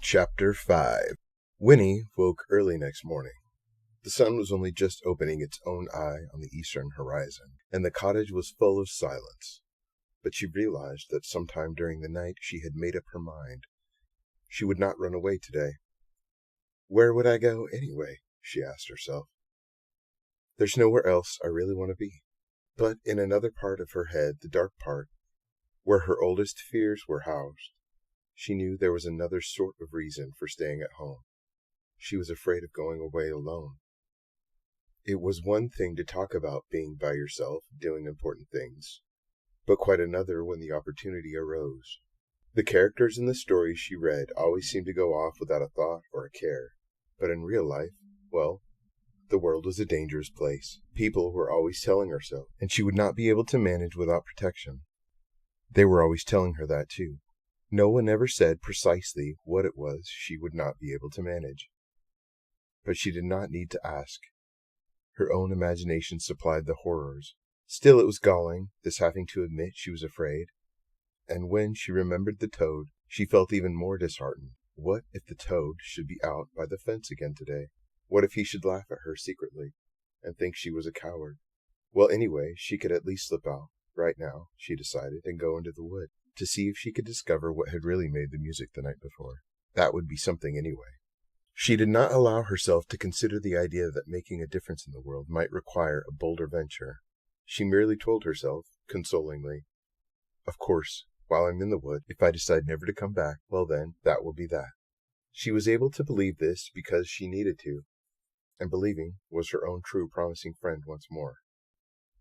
Chapter 5. Winnie woke early next morning. The sun was only just opening its own eye on the eastern horizon, and the cottage was full of silence. But she realized that sometime during the night she had made up her mind. She would not run away today. Where would I go anyway? She asked herself. There's nowhere else I really want to be. But in another part of her head, the dark part, where her oldest fears were housed, she knew there was another sort of reason for staying at home. She was afraid of going away alone. It was one thing to talk about being by yourself, doing important things, but quite another when the opportunity arose. The characters in the stories she read always seemed to go off without a thought or a care, but in real life, well, the world was a dangerous place. People were always telling her so, and she would not be able to manage without protection. They were always telling her that too. No one ever said precisely what it was she would not be able to manage. But she did not need to ask. Her own imagination supplied the horrors. Still, it was galling, this having to admit she was afraid. And when she remembered the toad, she felt even more disheartened. What if the toad should be out by the fence again today? What if he should laugh at her secretly and think she was a coward? Well, anyway, she could at least slip out, right now, she decided, and go into the wood, to see if she could discover what had really made the music the night before. That would be something anyway. She did not allow herself to consider the idea that making a difference in the world might require a bolder venture. She merely told herself, consolingly, "Of course, while I'm in the wood, if I decide never to come back, well then, that will be that." She was able to believe this because she needed to, and believing was her own true promising friend once more.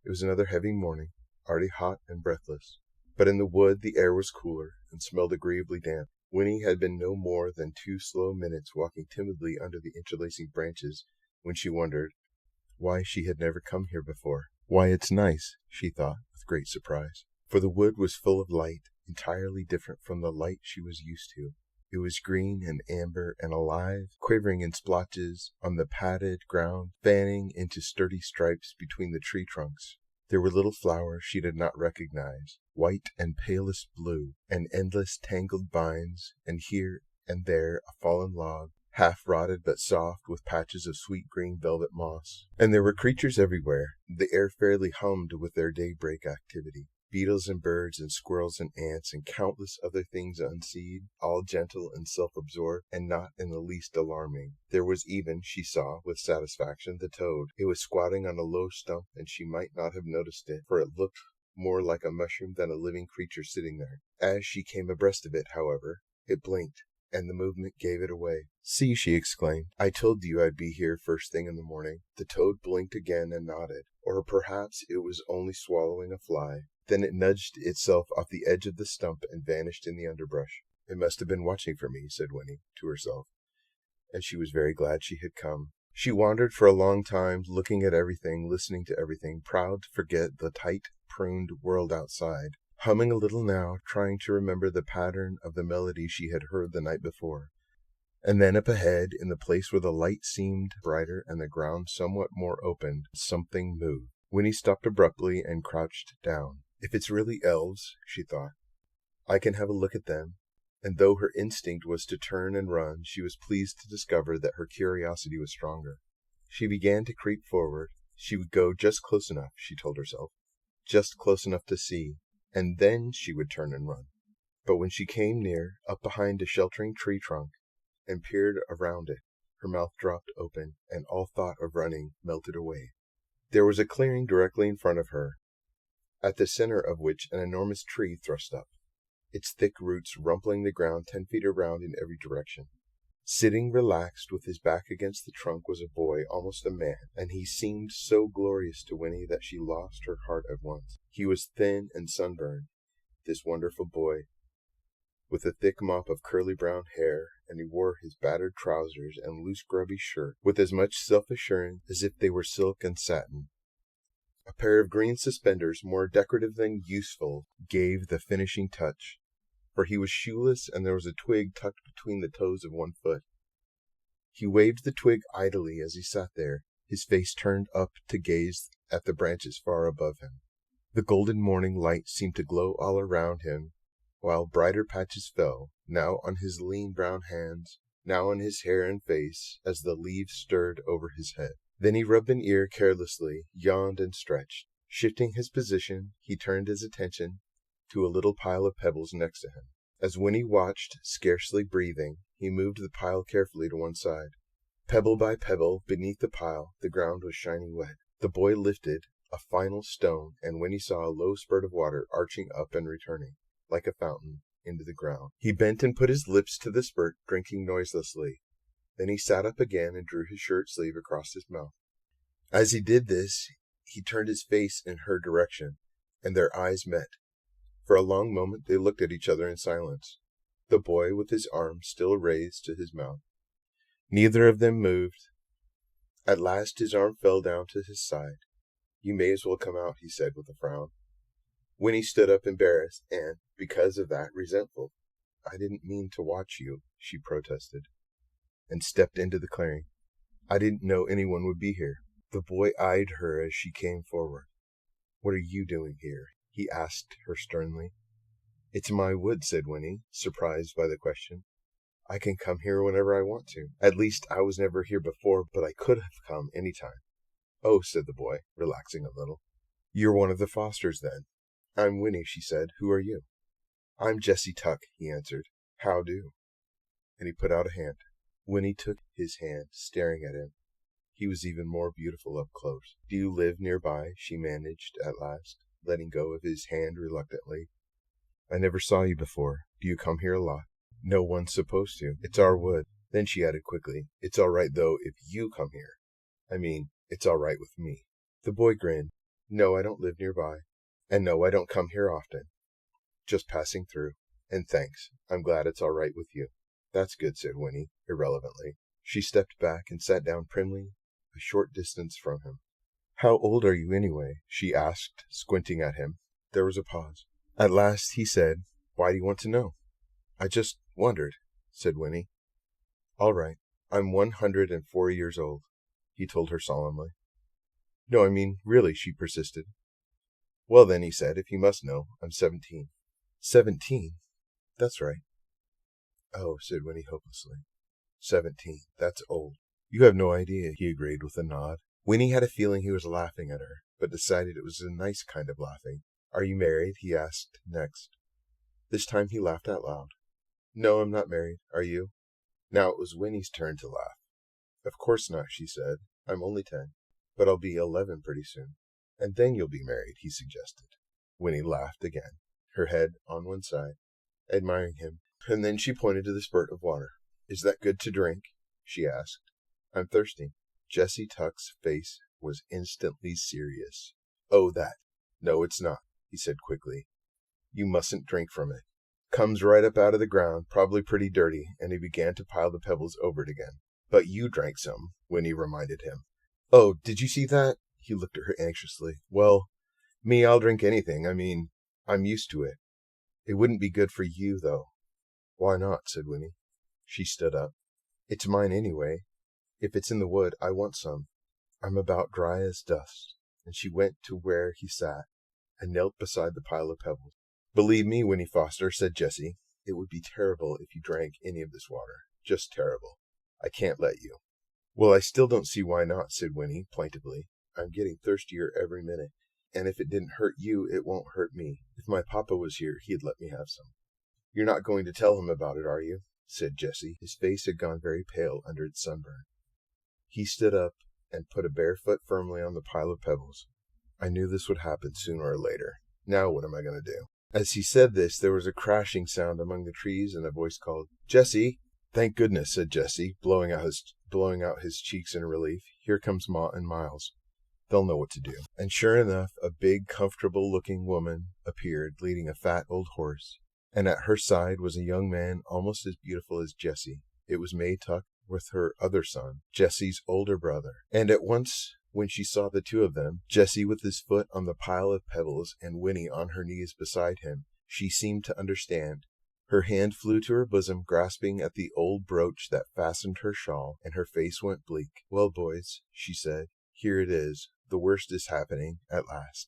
It was another heavy morning, already hot and breathless. But in the wood the air was cooler and smelled agreeably damp. Winnie had been no more than 2 slow minutes walking timidly under the interlacing branches when she wondered why she had never come here before. Why, it's nice, she thought with great surprise, for the wood was full of light, entirely different from the light she was used to. It was green and amber and alive, quivering in splotches on the padded ground, fanning into sturdy stripes between the tree trunks. There were little flowers she did not recognize, white and palest blue, and endless tangled vines, and here and there a fallen log, half rotted but soft with patches of sweet green velvet moss. And there were creatures everywhere. The air fairly hummed with their daybreak activity. Beetles and birds and squirrels and ants and countless other things unseen, all gentle and self-absorbed and not in the least alarming. There was even, she saw with satisfaction, the toad. It was squatting on a low stump, and she might not have noticed it, for it looked more like a mushroom than a living creature sitting there. As she came abreast of it, however, it blinked, and the movement gave it away. "See," she exclaimed, "I told you I'd be here first thing in the morning." The toad blinked again and nodded, or perhaps it was only swallowing a fly. Then it nudged itself off the edge of the stump and vanished in the underbrush. "It must have been watching for me," said Winnie to herself, and she was very glad she had come. She wandered for a long time, looking at everything, listening to everything, proud to forget the tight-pruned world outside, humming a little now, trying to remember the pattern of the melody she had heard the night before. And then up ahead, in the place where the light seemed brighter and the ground somewhat more open, something moved. Winnie stopped abruptly and crouched down. "If it's really elves," she thought, "I can have a look at them." And though her instinct was to turn and run, she was pleased to discover that her curiosity was stronger. She began to creep forward. She would go just close enough, she told herself, just close enough to see, and then she would turn and run. But when she came near, up behind a sheltering tree trunk, and peered around it, her mouth dropped open, and all thought of running melted away. There was a clearing directly in front of her, at the center of which an enormous tree thrust up, its thick roots rumpling the ground 10 feet around in every direction. Sitting relaxed with his back against the trunk was a boy, almost a man, and he seemed so glorious to Winnie that she lost her heart at once. He was thin and sunburned, this wonderful boy, with a thick mop of curly brown hair, and he wore his battered trousers and loose grubby shirt with as much self-assurance as if they were silk and satin. A pair of green suspenders, more decorative than useful, gave the finishing touch, for he was shoeless and there was a twig tucked between the toes of one foot. He waved the twig idly as he sat there, his face turned up to gaze at the branches far above him. The golden morning light seemed to glow all around him, while brighter patches fell, now on his lean brown hands, now on his hair and face, as the leaves stirred over his head. Then he rubbed an ear carelessly, yawned and stretched. Shifting his position, he turned his attention to a little pile of pebbles next to him. As Winnie watched, scarcely breathing, he moved the pile carefully to one side. Pebble by pebble, beneath the pile, the ground was shining wet. The boy lifted a final stone, and Winnie saw a low spurt of water arching up and returning, like a fountain, into the ground. He bent and put his lips to the spurt, drinking noiselessly. Then he sat up again and drew his shirt sleeve across his mouth. As he did this, he turned his face in her direction, and their eyes met. For a long moment they looked at each other in silence, the boy with his arm still raised to his mouth. Neither of them moved. At last his arm fell down to his side. "You may as well come out," he said with a frown. Winnie stood up embarrassed and, because of that, resentful. "I didn't mean to watch you," she protested, and stepped into the clearing. "I didn't know anyone would be here." The boy eyed her as she came forward. "What are you doing here?" he asked her sternly. "It's my wood," said Winnie, surprised by the question. "I can come here whenever I want to. At least, I was never here before, but I could have come any time." "Oh," said the boy, relaxing a little. "You're one of the Fosters, then?" "I'm Winnie," she said. "Who are you?" "I'm Jessie Tuck," he answered. "How do?" And he put out a hand. Winnie took his hand, staring at him. He was even more beautiful up close. "Do you live nearby?" she managed at last, letting go of his hand reluctantly. "I never saw you before. Do you come here a lot?" "No one's supposed to. It's our wood." Then she added quickly, "It's all right, though, if you come here. I mean, it's all right with me." The boy grinned. "No, I don't live nearby. And no, I don't come here often. Just passing through. And thanks. I'm glad it's all right with you." "That's good," said Winnie, irrelevantly. She stepped back and sat down primly, a short distance from him. "How old are you, anyway?" she asked, squinting at him. There was a pause. At last he said, "Why do you want to know?" "I just wondered," said Winnie. "All right. I'm 104 years old," he told her solemnly. "No, I mean, really," she persisted. "Well then," he said, "if you must know, I'm 17. 17? That's right." "Oh," said Winnie hopelessly. 17. That's old." "You have no idea," he agreed with a nod. Winnie had a feeling he was laughing at her, but decided it was a nice kind of laughing. "Are you married?" he asked next. This time he laughed out loud. "No, I'm not married. Are you?" Now it was Winnie's turn to laugh. "Of course not," she said. "I'm only 10. But I'll be 11 pretty soon." "And then you'll be married," he suggested. Winnie laughed again, her head on one side, admiring him, and then she pointed to the spurt of water. "Is that good to drink?" she asked. "I'm thirsty." Jessie Tuck's face was instantly serious. "Oh, that. No, it's not," he said quickly. "You mustn't drink from it. Comes right up out of the ground, probably pretty dirty," and he began to pile the pebbles over it again. "But you drank some," Winnie reminded him. "Oh, did you see that?" He looked at her anxiously. "Well, me, I'll drink anything. I mean, I'm used to it. It wouldn't be good for you, though." "Why not?" said Winnie. She stood up. "It's mine anyway. If it's in the wood, I want some. I'm about dry as dust." And she went to where he sat and knelt beside the pile of pebbles. "Believe me, Winnie Foster," said Jessie, "it would be terrible if you drank any of this water. Just terrible. I can't let you." "Well, I still don't see why not," said Winnie plaintively. "I'm getting thirstier every minute, and if it didn't hurt you, it won't hurt me. If my papa was here, he'd let me have some." "You're not going to tell him about it, are you?" said Jessie. His face had gone very pale under its sunburn. He stood up and put a bare foot firmly on the pile of pebbles. "I knew this would happen sooner or later. Now what am I going to do?" As he said this, there was a crashing sound among the trees, and a voice called, "Jessie!" "Thank goodness," said Jessie, blowing out his cheeks in relief. "Here comes Ma and Miles. They'll know what to do." And sure enough, a big, comfortable-looking woman appeared, leading a fat old horse, and at her side was a young man almost as beautiful as Jessie. It was May Tuck with her other son, Jessie's older brother. And at once, when she saw the two of them, Jessie with his foot on the pile of pebbles and Winnie on her knees beside him, she seemed to understand. Her hand flew to her bosom, grasping at the old brooch that fastened her shawl, and her face went bleak. "Well, boys," she said, "here it is. The worst is happening, at last."